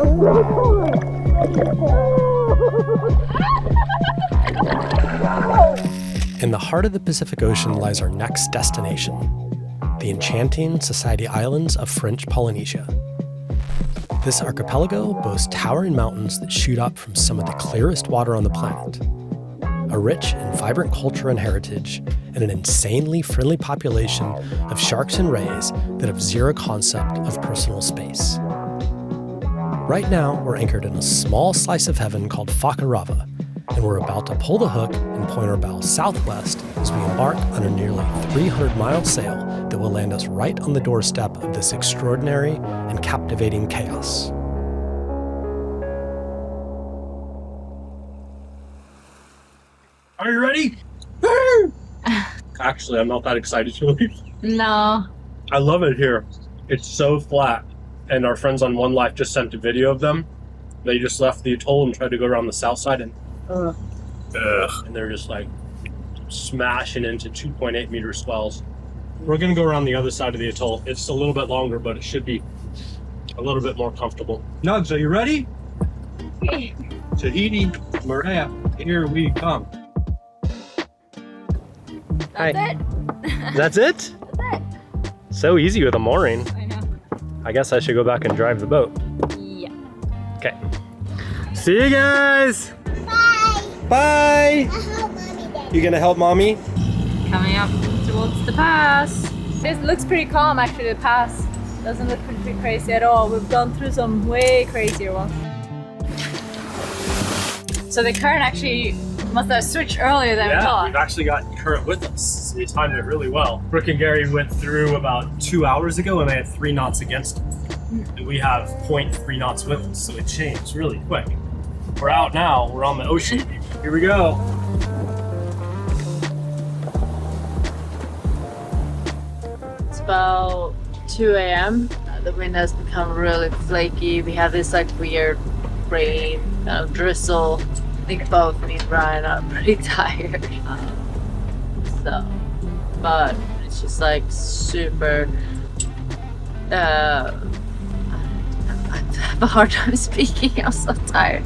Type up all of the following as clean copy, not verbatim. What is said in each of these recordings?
In the heart of the Pacific Ocean lies our next destination, the enchanting Society Islands of French Polynesia. This archipelago boasts towering mountains that shoot up from some of the clearest water on the planet, a rich and vibrant culture and heritage, and an insanely friendly population of sharks and rays that have zero concept of personal space. Right now, we're anchored in a small slice of heaven called Fakarava, and we're about to pull the hook and point our bow southwest as we embark on a nearly 300-mile sail that will land us right on the doorstep of this extraordinary and captivating chaos. Are you ready? Actually, I'm not that excited to leave. No. I love it here. It's so flat. And our friends on One Life just sent a video of them. They just left the atoll and tried to go around the south side and they're just like smashing into 2.8 meter swells. We're gonna go around the other side of the atoll. It's a little bit longer, but it should be a little bit more comfortable. Nugs, are you ready? Tahiti, Moorea, here we come. That's it. That's it? That's it. So easy with a mooring. I know. I guess I should go back and drive the boat. Yeah. Okay. See you guys! Bye. Bye! I'll help mommy then. You gonna help mommy? Coming up towards the pass. This looks pretty calm actually, the pass. Doesn't look pretty crazy at all. We've gone through some way crazier ones. So the current actually must have switched earlier than we Yeah, thought. we've actually got current with us. So we timed it really well. Brooke and Gary went through about 2 hours ago and they had 3 knots against them. And we have 0.3 knots with us, so it changed really quick. We're out now, we're on the ocean. Here we go. It's about 2 a.m. The wind has become really flaky. We have this like weird rain, kind of drizzle. I think both me and Brian are pretty tired. But it's just like super. I have a hard time speaking. I'm so tired.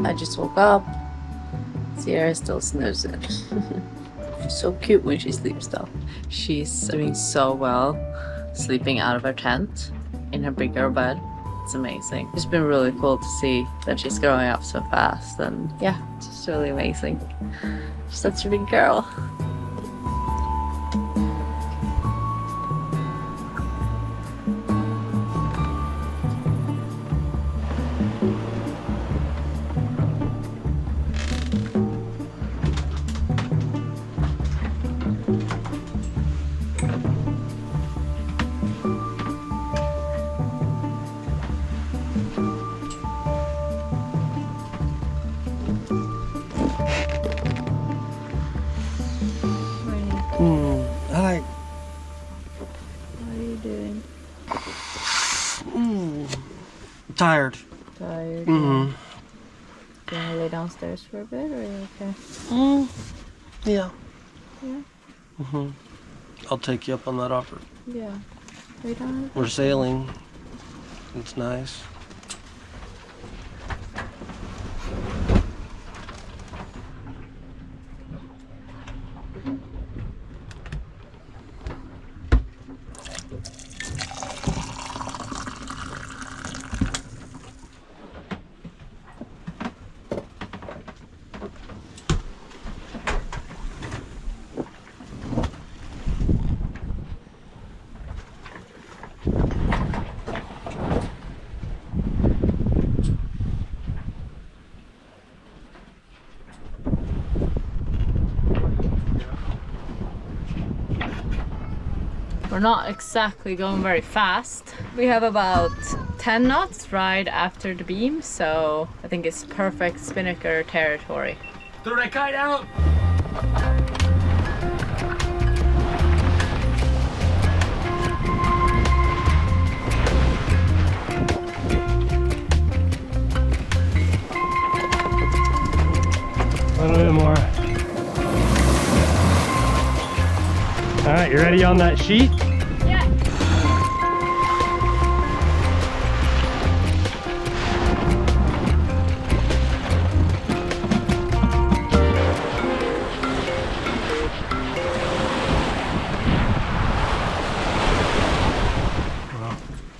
I just woke up. Sierra's still snoozing. She's so cute when she sleeps though. She's doing so well sleeping out of her tent in her bigger bed. It's amazing. It's been really cool to see that she's growing up so fast, and yeah, it's just really amazing. She's such a big girl. Hi. What are you doing? Tired. Tired? Mm-hmm. Do you want to lay downstairs for a bit, or are you okay? Yeah. Yeah? Mm-hmm. I'll take you up on that offer. Yeah. Lay down. We're sailing. It's nice. We're not exactly going very fast. We have about 10 knots right after the beam, so I think it's perfect spinnaker territory. Throw that kite out! A little bit more. All right, you ready on that sheet? Yeah.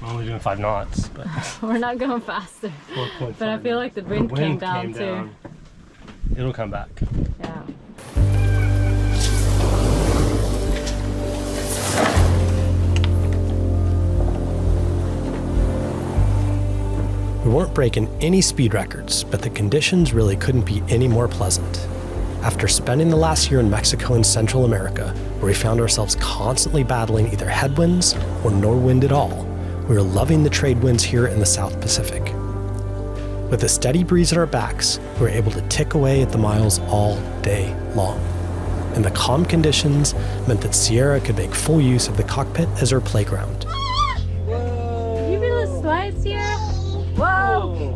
We're only doing 5 knots, but We're not going faster. 4.5. But I feel like the wind, came down too. It'll come back. Yeah. We weren't breaking any speed records, but the conditions really couldn't be any more pleasant. After spending the last year in Mexico and Central America, where we found ourselves constantly battling either headwinds or no wind at all, we were loving the trade winds here in the South Pacific. With a steady breeze at our backs, we were able to tick away at the miles all day long. And the calm conditions meant that Sierra could make full use of the cockpit as her playground. You feel the slides here? Whoa!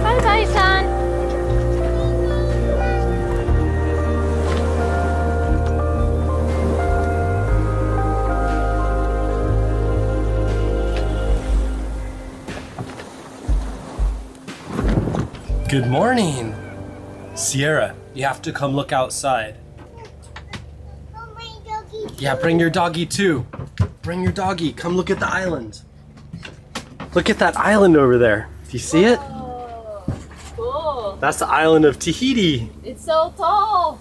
Bye-bye, son. Good morning! Sierra, you have to come look outside. Oh, my doggy. Yeah, bring your doggy too. Bring your doggy. Come look at the island. Look at that island over there. Do you see it? Oh, cool. That's the island of Tahiti. It's so tall.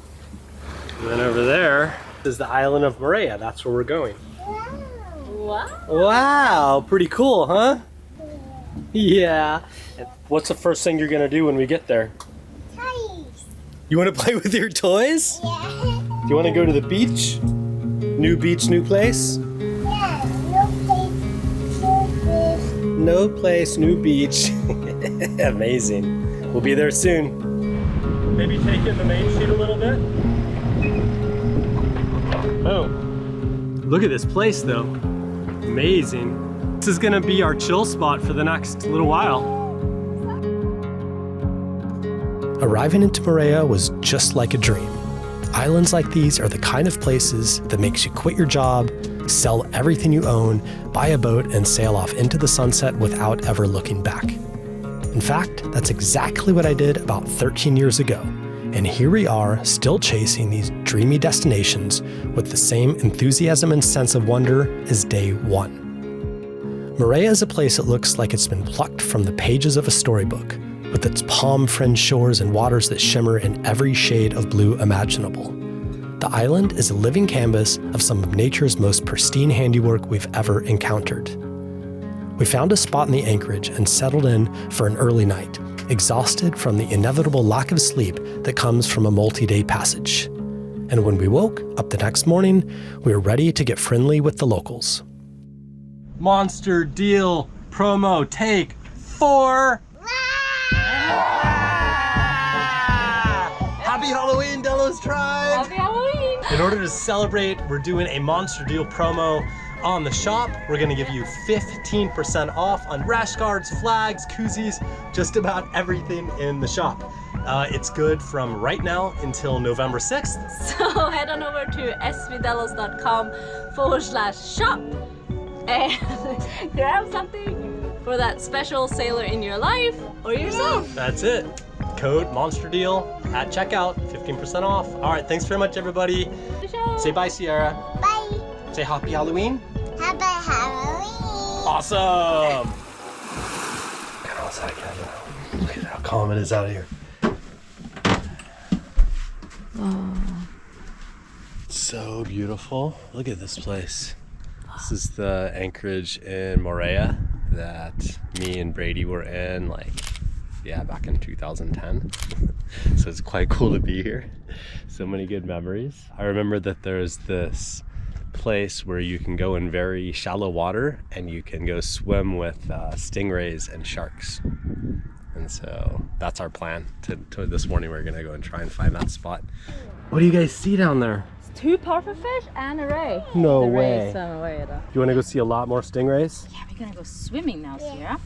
And then over there is the island of Moorea. That's where we're going. Wow. Wow, pretty cool, huh? Yeah. What's the first thing you're gonna do when we get there? Toys. You wanna play with your toys? Yeah. Do you wanna go to the beach? New beach, new place? Yeah. No place, new beach. Amazing. We'll be there soon. Maybe take in the main sheet a little bit. Oh, look at this place though. Amazing. This is gonna be our chill spot for the next little while. Arriving into Moorea was just like a dream. Islands like these are the kind of places that makes you quit your job, sell everything you own, buy a boat, and sail off into the sunset without ever looking back. In fact, that's exactly what I did about 13 years ago. And here we are, still chasing these dreamy destinations with the same enthusiasm and sense of wonder as day one. Moorea is a place that looks like it's been plucked from the pages of a storybook, with its palm-fringed shores and waters that shimmer in every shade of blue imaginable. The island is a living canvas of some of nature's most pristine handiwork we've ever encountered. We found a spot in the anchorage and settled in for an early night, exhausted from the inevitable lack of sleep that comes from a multi-day passage. And when we woke up the next morning, we were ready to get friendly with the locals. Monster deal promo take 4. Happy Halloween, Delos Tribe! Happy Halloween! In order to celebrate, we're doing a monster deal promo on the shop. We're gonna give you 15% off on rash guards, flags, koozies, just about everything in the shop. It's good from right now until November 6th. So head on over to svdelos.com/shop and grab something for that special sailor in your life or yourself. That's it. Code Monster Deal at checkout, 15% off. All right, thanks very much, everybody. Say bye, Sierra. Bye. Say happy Halloween. Happy Halloween. Awesome. Come outside, Kevin. Look at how calm it is out here. So beautiful. Look at this place. This is the anchorage in Moorea that me and Brady were in like Yeah, back in 2010. So it's quite cool to be here. So many good memories. I remember that there's this place where you can go in very shallow water and you can go swim with stingrays and sharks. And so that's our plan to this morning. We're gonna go and try and find that spot. What do you guys see down there? 2 pufferfish and a ray. No the way. Ray swam away though. Do you want to go see a lot more stingrays? Yeah, we're gonna go swimming now, Sierra.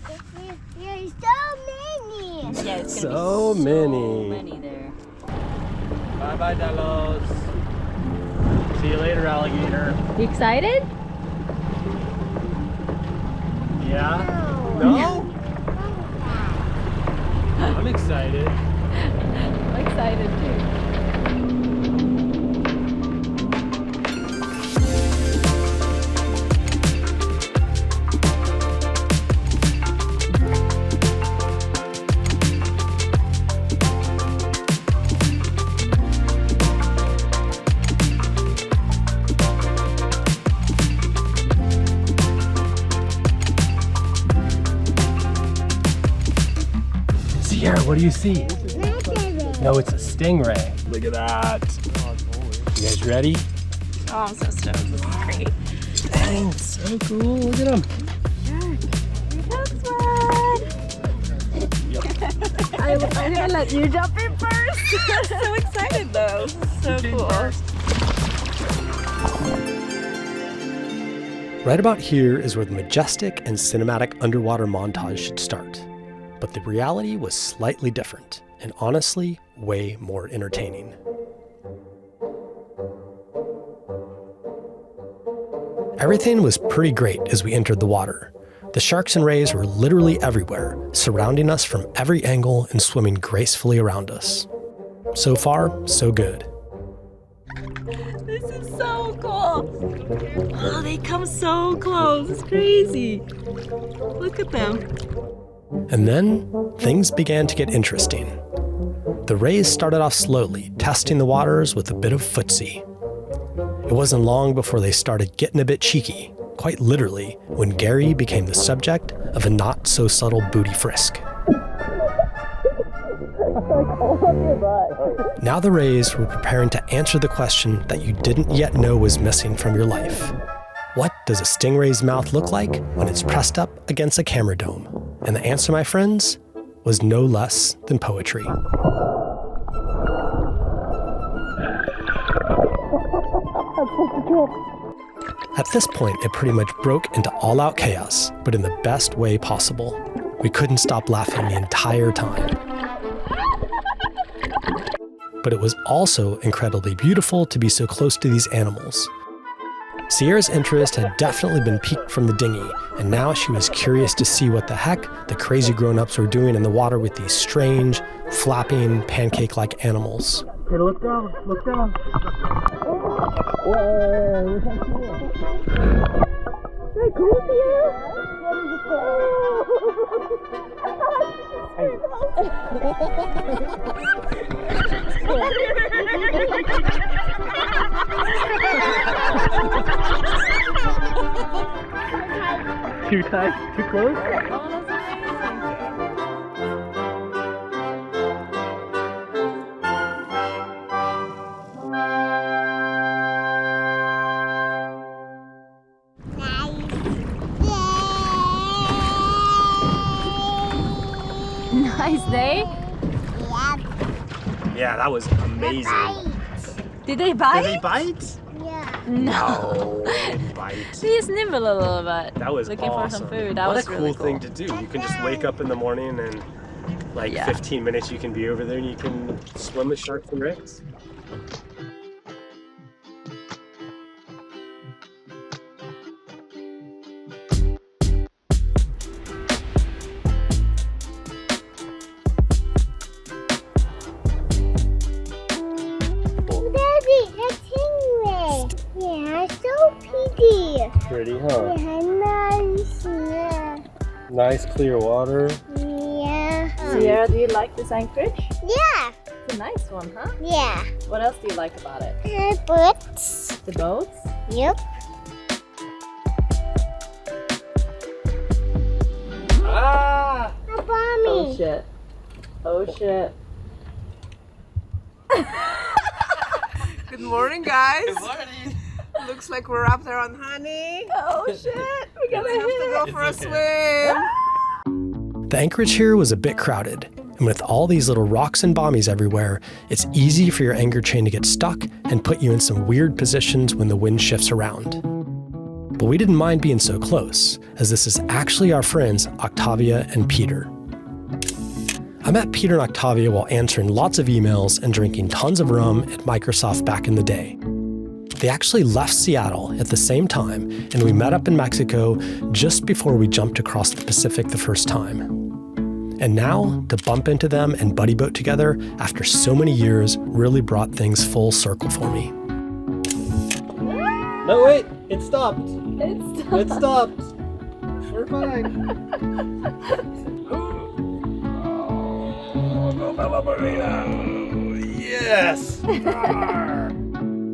There's so many. Yeah, it's gonna So be many. so many there. Bye bye, Delos. See you later, alligator. You excited? Yeah? No? I'm excited. I'm excited too. Sierra, what do you see? No, it's a stingray. Look at that. You guys ready? Oh, I'm so stoked. This is great. Dang, so cool. Look at him. That's one. I'm gonna let you jump in first. I'm so excited though. So cool. Right about here is where the majestic and cinematic underwater montage should start. But the reality was slightly different, and honestly, way more entertaining. Everything was pretty great as we entered the water. The sharks and rays were literally everywhere, surrounding us from every angle and swimming gracefully around us. So far, so good. This is so cool. Oh, they come so close. It's crazy. Look at them. And then, things began to get interesting. The rays started off slowly, testing the waters with a bit of footsie. It wasn't long before they started getting a bit cheeky, quite literally, when Gary became the subject of a not-so-subtle booty frisk. Now the rays were preparing to answer the question that you didn't yet know was missing from your life. What does a stingray's mouth look like when it's pressed up against a camera dome? And the answer, my friends, was no less than poetry. At this point, it pretty much broke into all-out chaos, but in the best way possible. We couldn't stop laughing the entire time. But it was also incredibly beautiful to be so close to these animals. Sierra's interest had definitely been piqued from the dinghy, and now she was curious to see what the heck the crazy grown-ups were doing in the water with these strange, flapping, pancake-like animals. Hey, look down, look down. Hey, cool to you? Too tight? Too close? Nice day. Yeah, that was amazing. Did they bite? Did they bite? Yeah. No. They didn't bite. They just nibble a little bit. That was looking awesome. for some food. That what was a cool really thing to do. You can just wake up in the morning and like Yeah. 15 minutes you can be over there and you can swim with sharks and rays. Daddy, a stingray. Yeah, so pretty. Pretty, huh? Yeah, nice. Yeah. Nice clear water. Yeah. Sierra, do you like this anchorage? Yeah. It's a nice one, huh? Yeah. What else do you like about it? Boots. The boats? Yep. Ah! A Oh bommy. shit. Oh shit. Good morning, guys. Good morning. Looks like we're up there on honey. Oh shit. We Gonna have to go for a swim. The anchorage here was a bit crowded, and with all these little rocks and bommies everywhere, it's easy for your anchor chain to get stuck and put you in some weird positions when the wind shifts around. But we didn't mind being so close, as this is actually our friends Octavia and Peter. I met Peter and Octavia while answering lots of emails and drinking tons of rum at Microsoft back in the day. They actually left Seattle at the same time, and we met up in Mexico just before we jumped across the Pacific the first time. And now, to bump into them and buddy boat together after so many years really brought things full circle for me. No, wait, it stopped. It stopped. We're fine. Yes!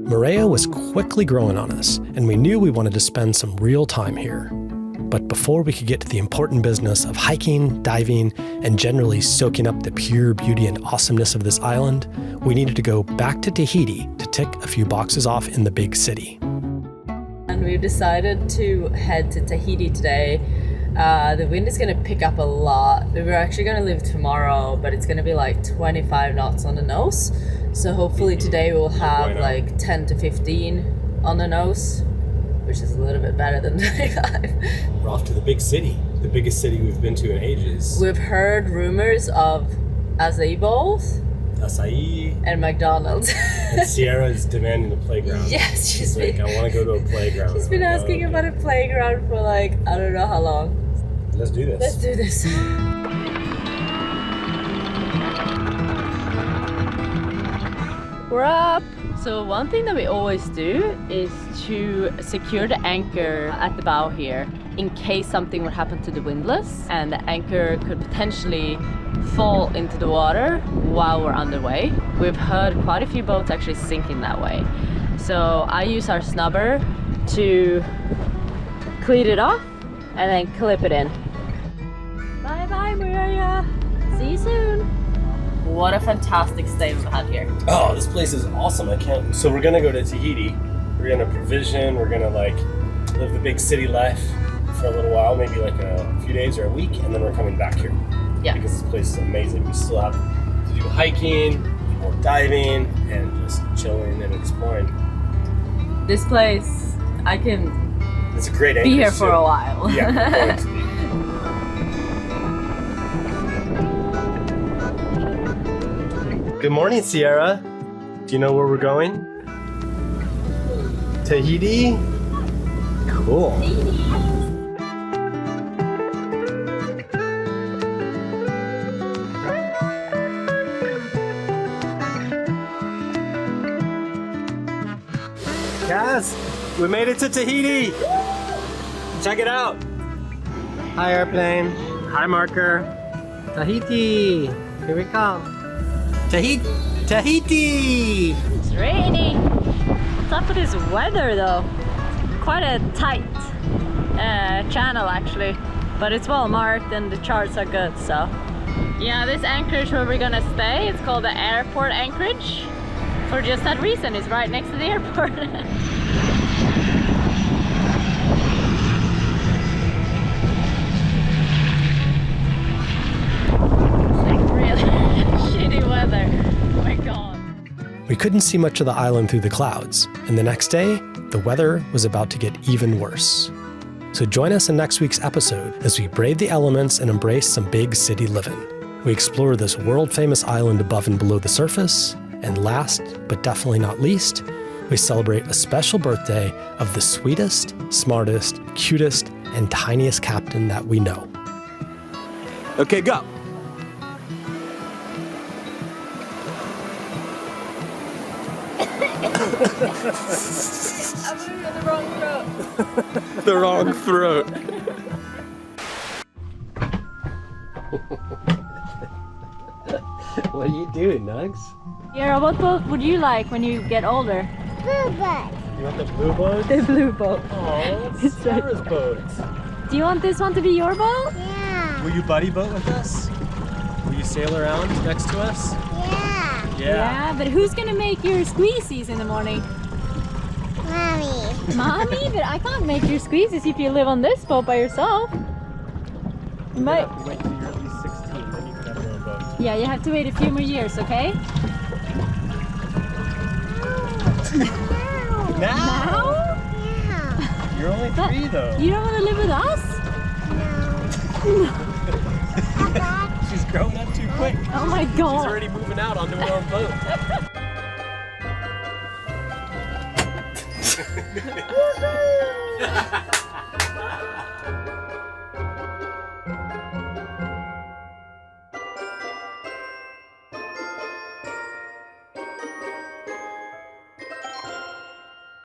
Moorea was quickly growing on us, and we knew we wanted to spend some real time here. But before we could get to the important business of hiking, diving, and generally soaking up the pure beauty and awesomeness of this island, we needed to go back to Tahiti to tick a few boxes off in the big city. And we've decided to head to Tahiti today. The wind is going to pick up a lot. We were actually going to leave tomorrow, but it's going to be like 25 knots on the nose. So hopefully today we'll have like 10 to 15 on the nose, which is a little bit better than 25. We're off to the big city, the biggest city we've been to in ages. We've heard rumors of acai bowls Acai. and McDonald's. And Sierra's demanding a playground. Yes, She's like, I want to go to a playground. She's been asking about a playground for like, I don't know how long. Let's do this. Let's do this. We're up. So one thing that we always do is to secure the anchor at the bow here in case something would happen to the windlass and the anchor could potentially fall into the water while we're underway. We've heard quite a few boats actually sinking that way. So I use our snubber to cleat it off and then clip it in. Bye bye, Moorea. See you soon. What a fantastic stay we've had here. Oh, this place is awesome. I can't. So we're gonna go to Tahiti. We're gonna provision. We're gonna like live the big city life for a little while, maybe like a few days or a week, and then we're coming back here. Yeah. Because this place is amazing. We still have to do hiking, more diving, and just chilling and exploring. This place, I can It's a great be anchorage here for too. a while. Yeah, we're going to be. Good morning, Sierra. Do you know where we're going? Tahiti? Cool. Guys, we made it to Tahiti. Check it out. Hi, airplane. Hi, marker. Tahiti. Here we come. Tahiti! It's raining. What's up with this weather though? Quite a tight channel actually, but it's well marked and the charts are good, so. Yeah, this anchorage where we're gonna stay, it's called the airport anchorage. For just that reason, it's right next to the airport. We couldn't see much of the island through the clouds, and the next day, the weather was about to get even worse. So join us in next week's episode as we brave the elements and embrace some big city living. We explore this world-famous island above and below the surface, and last, but definitely not least, we celebrate a special birthday of the sweetest, smartest, cutest, and tiniest captain that we know. Okay, go. I'm moving on the wrong throat. The wrong throat. What are you doing, Nugs? Yeah, what boat would you like when you get older? Bye-bye. You want the blue boat? The blue boat. Oh, it's Sarah's boat. Do you want this one to be your boat? Yeah. Will you buddy boat with us? Will you sail around next to us? Yeah. Yeah, but who's gonna make your squeezies in the morning? Mommy. Mommy? But I can't make your squeezies if you live on this boat by yourself. You might. have to wait till you're at least 16, then you can have your own boat. Yeah, you have to wait a few more years, okay? Now? Yeah. You're only But 3 though. You don't want to live with us? No. Papa. She's grown up too quick. Oh my She's god. already moving out onto her own boat. Woohoo!